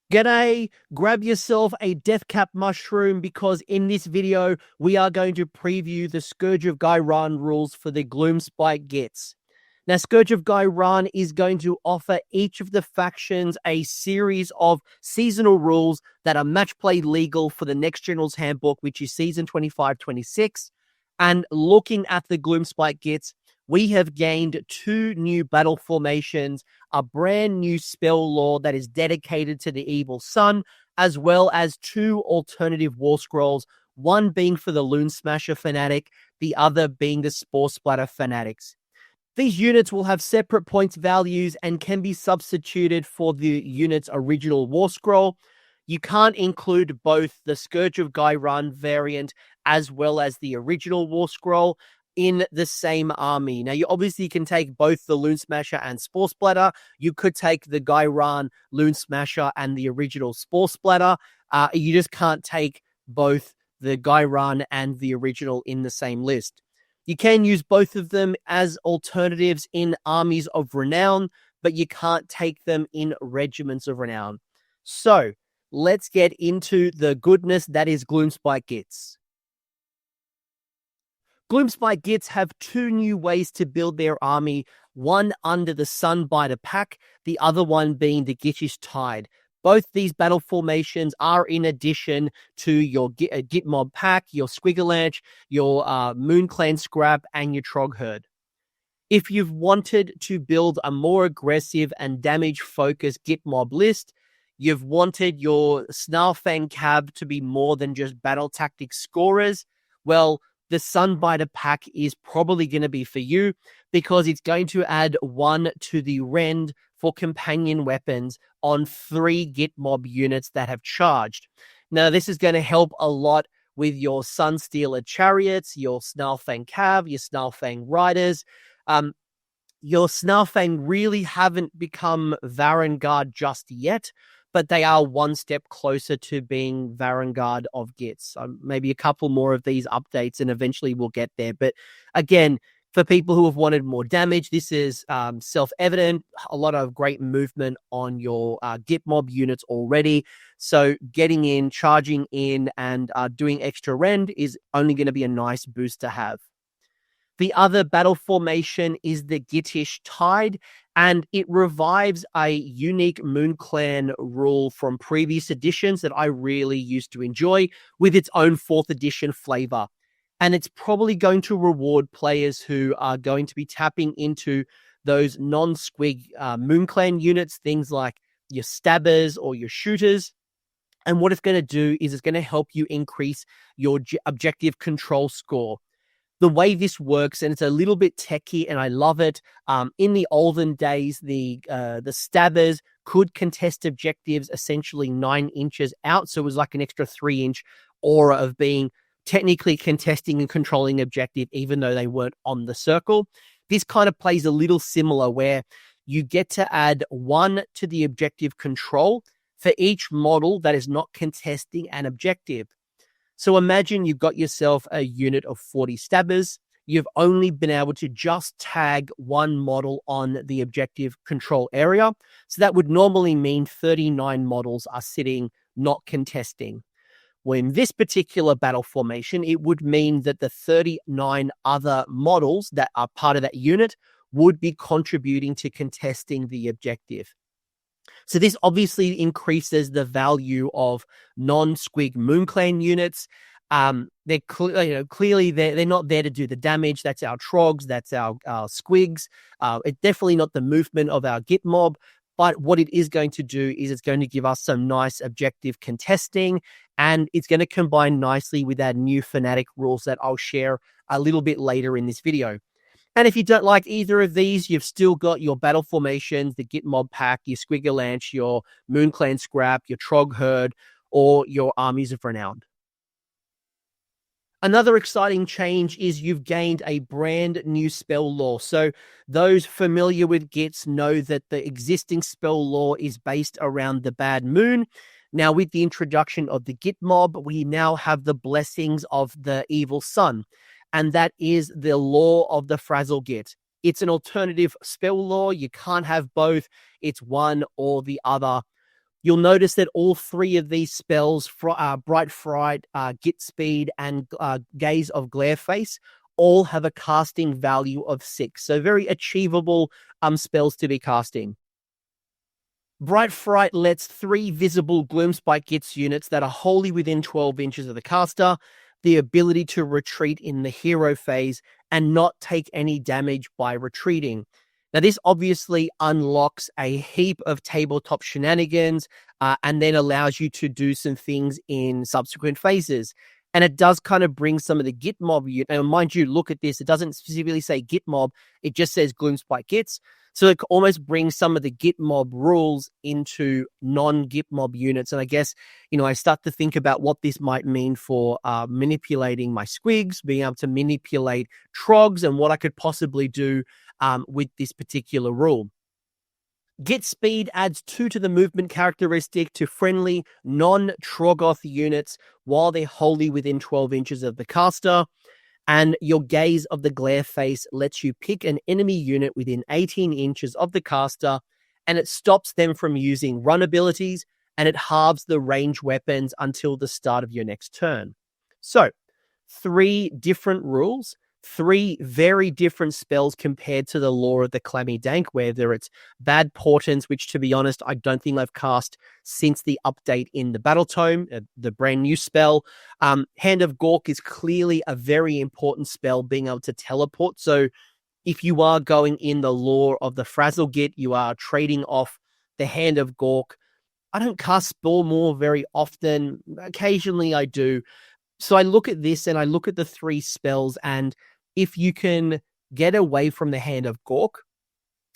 G'day, grab yourself a death cap mushroom because in this video, we are going to preview the Scourge of Ghyran rules for the Gloomspite Gitz. Now, Scourge of Ghyran is going to offer each of the factions a series of seasonal rules that are match play legal for the next General's Handbook, which is season 25-26. And looking at the Gloomspite Gitz, we have gained 2 new battle formations, a brand new spell lore that is dedicated to the Evil Sun, as well as 2 alternative Warscrolls, one being for the Loon Smasher fanatic, the other being the Spore Splatter fanatics. These units will have separate points values and can be substituted for the unit's original Warscroll. You can't include both the Scourge of Ghyran variant as well as the original Warscroll in the same army. Now, you obviously can take both the Loon Smasher and Spore Splatter. You could take the Ghyran Loon Smasher and the original Spore Splatter. You just can't take both the Ghyran and the original in the same list. You can use both of them as alternatives in armies of renown, but you can't take them in regiments of renown. So, let's get into the goodness that is Gloomspite Gitz. Gloomspite Gitz have 2 new ways to build their army, one under the Sunbiter pack, the other one being the Gittish Tide. Both these battle formations are in addition to your Gitmob pack, your Squigalanche, your Moonclan Scrap, and your Trogherd. If you've wanted to build a more aggressive and damage-focused Gitmob list, you've wanted your Snarlfang Cab to be more than just battle tactics scorers, well, the Sunbiter pack is probably going to be for you because it's going to add 1 to the rend for companion weapons on 3 Gitmob units that have charged. Now, this is going to help a lot with your Sunstealer Chariots, your Snarlfang Cav, your Snarlfang Riders. Your Snarlfang really haven't become Varangard just yet, but they are 1 step closer to being Varangard of Gitz. Maybe a couple more of these updates and eventually we'll get there. But again, for people who have wanted more damage, this is self-evident. A lot of great movement on your Gitmob units already. So getting in, charging in, and doing extra rend is only going to be a nice boost to have. The other battle formation is the Gittish Tide, and it revives a unique Moonclan rule from previous editions that I really used to enjoy with its own 4th edition flavor. And it's probably going to reward players who are going to be tapping into those non-squig Moonclan units, things like your Stabbers or your Shooters. And what it's going to do is it's going to help you increase your objective control score. The way this works, and it's a little bit techy, and I love it. In the olden days, the Stabbers could contest objectives essentially 9 inches out, so it was like an extra 3-inch aura of being technically contesting and controlling objective, even though they weren't on the circle. This kind of plays a little similar, where you get to add 1 to the objective control for each model that is not contesting an objective. So imagine you've got yourself a unit of 40 Stabbers. You've only been able to just tag 1 model on the objective control area. So that would normally mean 39 models are sitting not contesting. Well, in this particular battle formation, it would mean that the 39 other models that are part of that unit would be contributing to contesting the objective. So this obviously increases the value of non-squig Moonclan units. They're clearly they're not there to do the damage. That's our Trogs, that's our squigs. It's definitely not the movement of our Gitmob. But what it is going to do is it's going to give us some nice objective contesting, and it's going to combine nicely with our new Fanatic rules that I'll share a little bit later in this video. And if you don't like either of these, you've still got your battle formations, the Gitmob pack, your Squigalanche, your Moonclan Scrap, your Trogherd, or your Armies of Renown. Another exciting change is you've gained a brand new spell lore. So those familiar with Gitz know that the existing spell lore is based around the Bad Moon. Now, with the introduction of the Gitmob, we now have the blessings of the Evil Sun, and that is the lore of the Frazzle Git. It's an alternative spell lore. You can't have both. It's one or the other. You'll notice that all three of these spells, Bright Fright, Git Speed, and Gaze of Glareface, all have a casting value of 6. So very achievable spells to be casting. Bright Fright lets 3 visible Gloomspite Gitz units that are wholly within 12 inches of the caster the ability to retreat in the hero phase and not take any damage by retreating. Now, this obviously unlocks a heap of tabletop shenanigans and then allows you to do some things in subsequent phases. And it does kind of bring some of the Git mob. Now, mind you, look at this. It doesn't specifically say Git mob. It just says Gloomspite Gitz. So it almost brings some of the Git mob rules into non-Git mob units. And I guess, I start to think about what this might mean for manipulating my squigs, being able to manipulate trogs, and what I could possibly do with this particular rule. Git Speed adds 2 to the movement characteristic to friendly non-Troggoth units while they're wholly within 12 inches of the caster. And your Gaze of the Glareface lets you pick an enemy unit within 18 inches of the caster, and it stops them from using run abilities, and it halves the range weapons until the start of your next turn. So, 3 different rules, 3 very different spells compared to the Law of the Clammy Dank, whether it's Bad Portents, which, to be honest, I don't think I've cast since the update in the Battle Tome, the brand new spell. Hand of Gork is clearly a very important spell, being able to teleport. So if you are going in the Law of the Frazzle Git, you are trading off the Hand of Gork. I don't cast Spore Maw very often. Occasionally I do. So I look at this and I look at the 3 spells, and if you can get away from the Hand of Gork,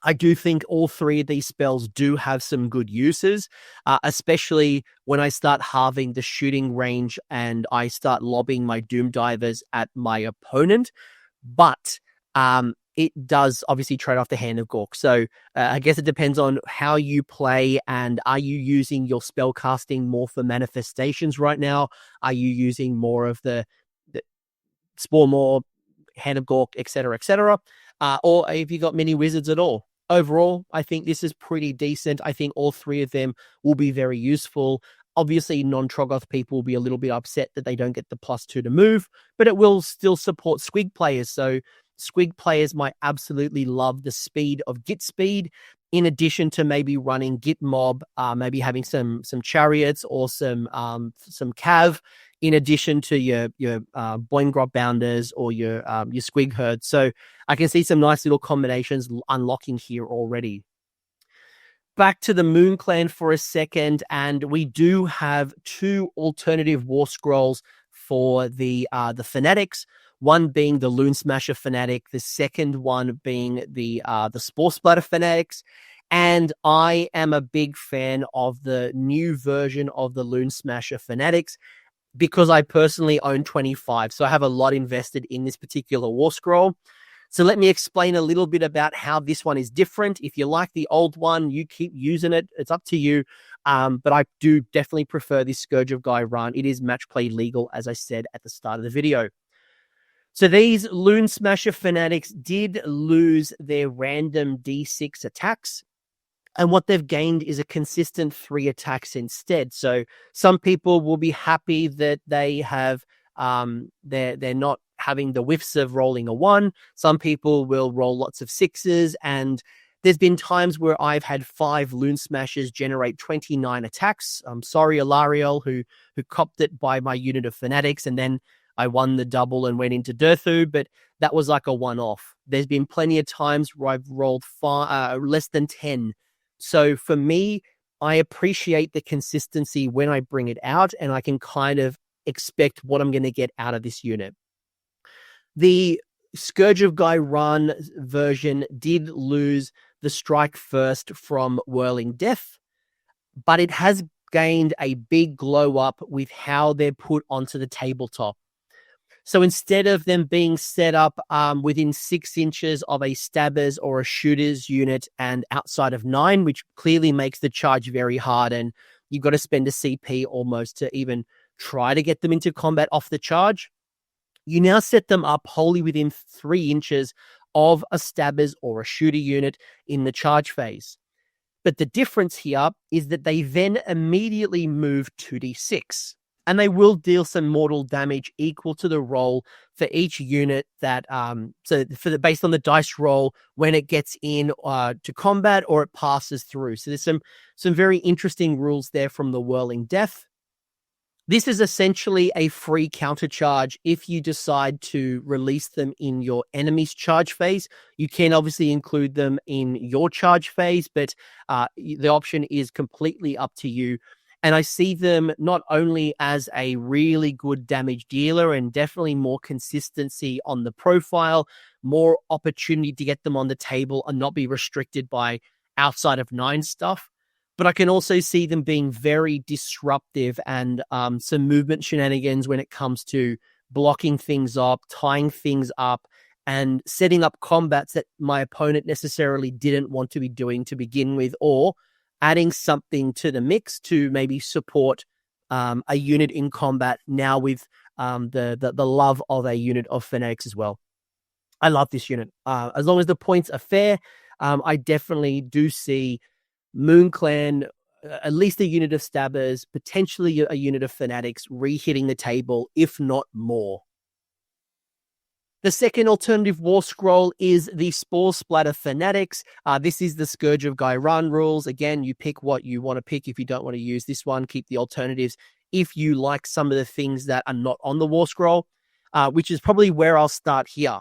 I do think all 3 of these spells do have some good uses, especially when I start halving the shooting range and I start lobbing my Doom Divers at my opponent. But it does obviously trade off the Hand of Gork. So I guess it depends on how you play, and are you using your spell casting more for manifestations right now? Are you using more of the Spore Maw, Hand of Gork, etc., etc.? Or have you got many wizards at all? Overall, I think this is pretty decent. I think all 3 of them will be very useful. Obviously, non-Troggoth people will be a little bit upset that they don't get the +2 to move, but it will still support Squig players. So Squig players might absolutely love the speed of Git Speed, in addition to maybe running Git Mob, maybe having some chariots or some cav, in addition to your Boingrop Bounders or your Squig Herd. So I can see some nice little combinations unlocking here already. Back to the Moon Clan for a second, and we do have 2 alternative Warscrolls for the Fanatics. One being the Loon Smasher Fanatic, the second one being the Spore Splatter Fanatics. And I am a big fan of the new version of the Loon Smasher Fanatics because I personally own 25. So I have a lot invested in this particular Warscroll. So let me explain a little bit about how this one is different. If you like the old one, you keep using it. It's up to you. But I do definitely prefer this Scourge of Ghyran. It is match play legal, as I said at the start of the video. So these Loon Smasher Fanatics did lose their random D6 attacks, and what they've gained is a consistent 3 attacks instead. So some people will be happy that they have they're not having the whiffs of rolling a 1. Some people will roll lots of 6s, and there's been times where I've had 5 Loon Smashers generate 29 attacks. I'm sorry, Alariel, who copped it by my unit of Fanatics, and then I won the double and went into Durthu, but that was like a one-off. There's been plenty of times where I've rolled less than 10. So for me, I appreciate the consistency when I bring it out, and I can kind of expect what I'm going to get out of this unit. The Scourge of Ghyran version did lose the Strike First from Whirling Death, but it has gained a big glow up with how they're put onto the tabletop. So instead of them being set up within 6 inches of a Stabbers or a Shooters unit and outside of 9, which clearly makes the charge very hard, and you've got to spend a CP almost to even try to get them into combat off the charge, you now set them up wholly within 3 inches of a Stabbers or a Shooter unit in the charge phase. But the difference here is that they then immediately move 2d6. And they will deal some mortal damage equal to the roll for each unit that, based on the dice roll when it gets in to combat or it passes through. So there's some very interesting rules there from the Whirling Death. This is essentially a free countercharge if you decide to release them in your enemy's charge phase. You can obviously include them in your charge phase, but the option is completely up to you. And I see them not only as a really good damage dealer and definitely more consistency on the profile, more opportunity to get them on the table and not be restricted by outside of 9 stuff. But I can also see them being very disruptive and some movement shenanigans when it comes to blocking things up, tying things up, and setting up combats that my opponent necessarily didn't want to be doing to begin with, or adding something to the mix to maybe support a unit in combat now with the love of a unit of Fanatics as well. I love this unit. As long as the points are fair, I definitely do see MoonClan, at least a unit of Stabbers, potentially a unit of Fanatics, re-hitting the table, if not more. The second alternative Warscroll is the Spore Splatter Fanatics. This is the Scourge of Ghyran rules. Again, you pick what you want to pick. If you don't want to use this one, keep the alternatives. If you like some of the things that are not on the Warscroll, which is probably where I'll start here.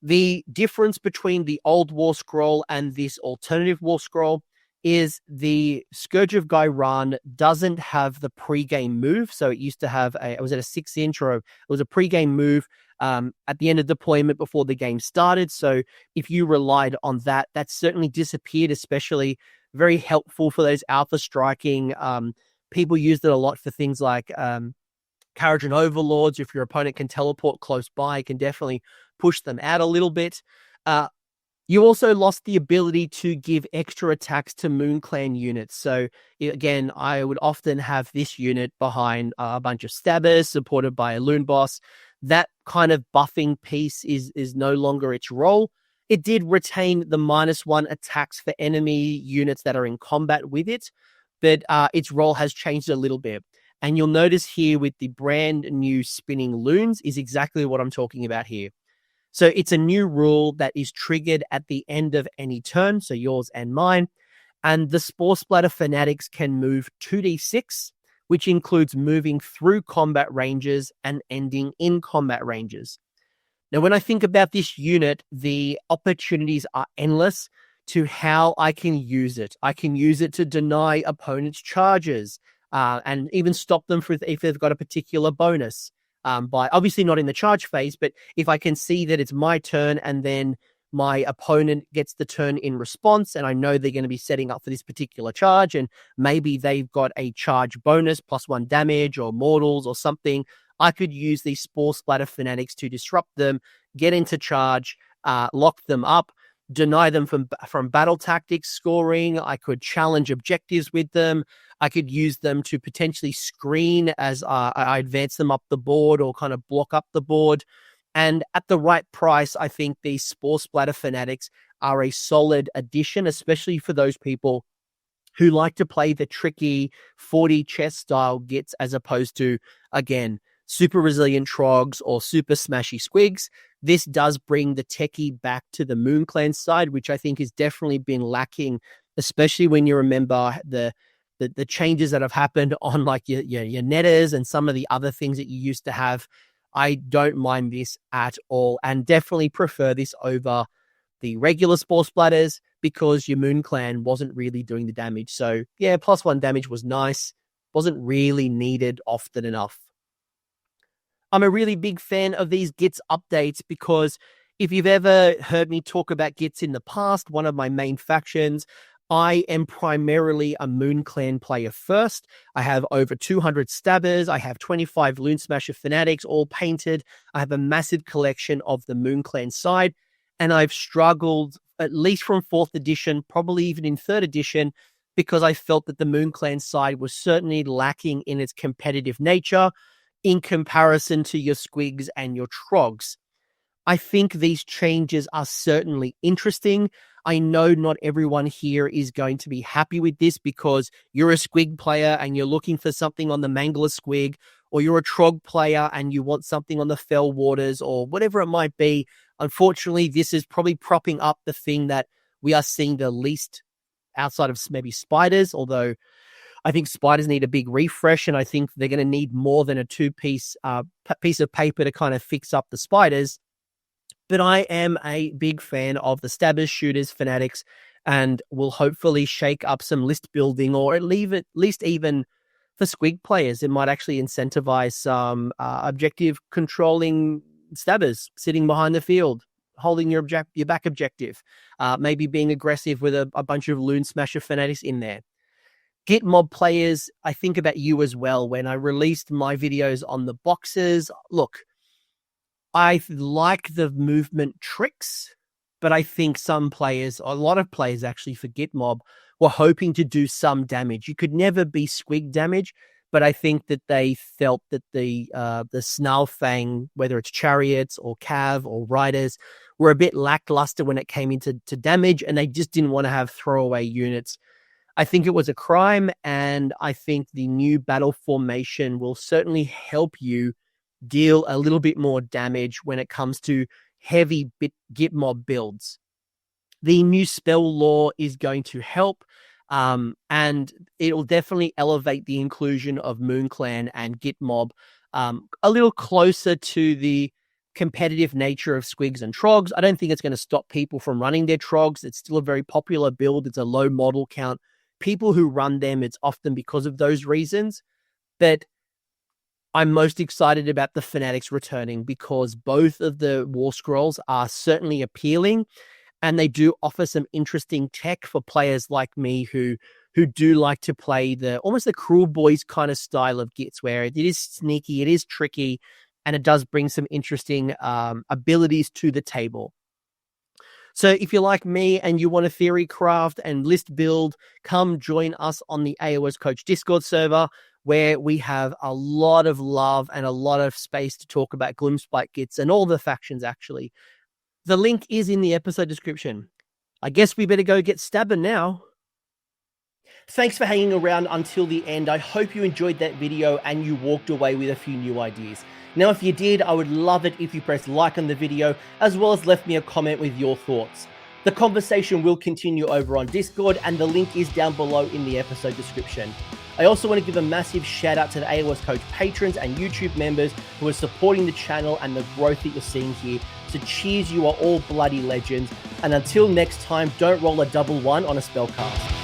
The difference between the old Warscroll and this alternative Warscroll is the Scourge of Ghyran doesn't have the pre-game move. So it used to have was it a 6-inch or it was a pre-game move at the end of deployment before the game started. So if you relied on that, that certainly disappeared, especially very helpful for those alpha striking. People used it a lot for things like Carriage and Overlords. If your opponent can teleport close by, it can definitely push them out a little bit. You also lost the ability to give extra attacks to MoonClan units. So again, I would often have this unit behind a bunch of Stabbers supported by a Loon Boss. That kind of buffing piece is no longer its role. It did retain the -1 attacks for enemy units that are in combat with it, but its role has changed a little bit. And you'll notice here with the brand new spinning loons is exactly what I'm talking about here. So it's a new rule that is triggered at the end of any turn, so yours and mine. And the Spore Splatter Fanatics can move 2d6, which includes moving through combat ranges and ending in combat ranges. Now, when I think about this unit, the opportunities are endless to how I can use it. I can use it to deny opponents' charges and even stop them if they've got a particular bonus. By obviously not in the charge phase, but if I can see that it's my turn and then my opponent gets the turn in response and I know they're going to be setting up for this particular charge and maybe they've got a charge bonus +1 damage or mortals or something, I could use these Spore Splatter Fanatics to disrupt them, get into charge, lock them up, deny them from battle tactics scoring. I could challenge objectives with them. I could use them to potentially screen as I advance them up the board or kind of block up the board. And at the right price, I think these Spore Splatter Fanatics are a solid addition, especially for those people who like to play the tricky 40 chess style Gitz as opposed to, again, super resilient Trogs or super smashy Squigs. This does bring the techie back to the MoonClan side, which I think has definitely been lacking, especially when you remember the changes that have happened on like your netters and some of the other things that you used to have. I don't mind this at all and definitely prefer this over the regular Spore Splatters because your MoonClan wasn't really doing the damage. So yeah, +1 damage was nice. Wasn't really needed often enough. I'm a really big fan of these Gitz updates because if you've ever heard me talk about Gitz in the past, one of my main factions, I am primarily a MoonClan player first. I have over 200 Stabbers. I have 25 Loon Smasher Fanatics, all painted. I have a massive collection of the MoonClan side, and I've struggled at least from 4th edition, probably even in 3rd edition, because I felt that the MoonClan side was certainly lacking in its competitive nature in comparison to your Squigs and your Trogs. I think these changes are certainly interesting. I know not everyone here is going to be happy with this because you're a Squig player and you're looking for something on the Mangler Squig, or you're a Trog player and you want something on the Fell Waters or whatever it might be. Unfortunately, this is probably propping up the thing that we are seeing the least outside of maybe spiders, although I think spiders need a big refresh, and I think they're going to need more than a two-piece piece of paper to kind of fix up the spiders. But I am a big fan of the stabbers, shooters, fanatics, and will hopefully shake up some list building, or at least even for Squig players, it might actually incentivize some objective controlling stabbers sitting behind the field, holding your back objective, maybe being aggressive with a bunch of Loon Smasher fanatics in there. Git mob players, I think about you as well. When I released my videos on the boxes, look, I like the movement tricks, but I think a lot of players actually for Git mob were hoping to do some damage. You could never be Squig damage, but I think that they felt that the Snarlfang, whether it's chariots or cav or riders, were a bit lackluster when it came into damage, and they just didn't want to have throwaway units. I think it was a crime, and I think the new battle formation will certainly help you deal a little bit more damage when it comes to heavy Git mob builds. The new spell lore is going to help, and it will definitely elevate the inclusion of MoonClan and Git mob a little closer to the competitive nature of Squigs and Trogs. I don't think it's going to stop people from running their Trogs. It's still a very popular build. It's a low model count. People who run them, it's often because of those reasons. But I'm most excited about the Fanatics returning because both of the Warscrolls are certainly appealing, and they do offer some interesting tech for players like me who do like to play almost the Cruel Boys kind of style of Gits, where it is sneaky, it is tricky, and it does bring some interesting abilities to the table. So if you're like me and you want to theory craft and list build, come join us on the AOS Coach Discord server, where we have a lot of love and a lot of space to talk about Gloomspite Gitz and all the factions, actually. The link is in the episode description. I guess we better go get stabbing now. Thanks for hanging around until the end. I hope you enjoyed that video and you walked away with a few new ideas. Now, if you did, I would love it if you pressed like on the video, as well as left me a comment with your thoughts. The conversation will continue over on Discord, and the link is down below in the episode description. I also want to give a massive shout out to the AOS Coach patrons and YouTube members who are supporting the channel and the growth that you're seeing here. So cheers, you are all bloody legends. And until next time, don't roll a double one on a spellcast.